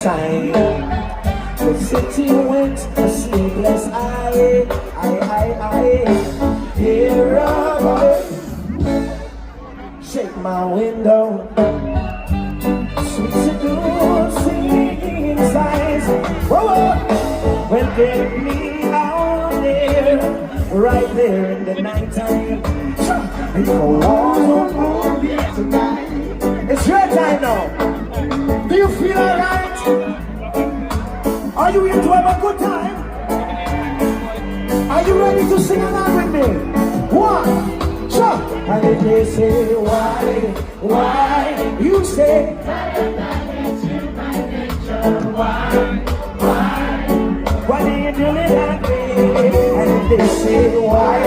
time. The city went a sleepless eye. Here I shake my window. Sweet seducing inside. Whoa, when get me out there, right there in the nighttime. If I want to move here tonight, it's your time now. Do you feel alright? Are you here to have a good time? Are you ready to sing along with me? One, two. And if they say why, you say why do you do it that way? And if they say why,